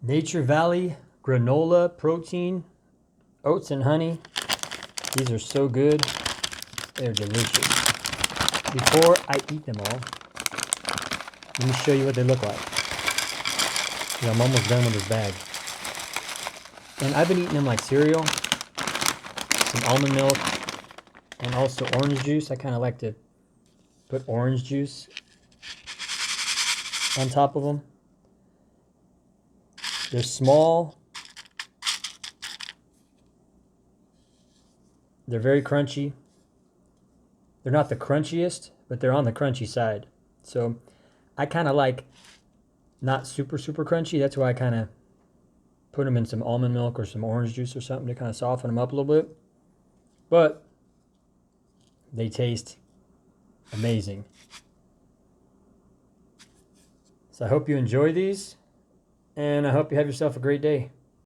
Nature Valley granola protein, oats and honey. These are so good. They're delicious. Before I eat them all, let me show you what they look like. Yeah, I'm almost done with this bag. And I've been eating them like cereal, some almond milk, and also orange juice. I kind of like to put orange juice on top of them. They're small. They're very crunchy. They're not the crunchiest, but they're on the crunchy side. So I kind of like not super crunchy. That's why I kind of put them in some almond milk or some orange juice or something to kind of soften them up a little bit. But they taste amazing. So I hope you enjoy these, and I hope you have yourself a great day.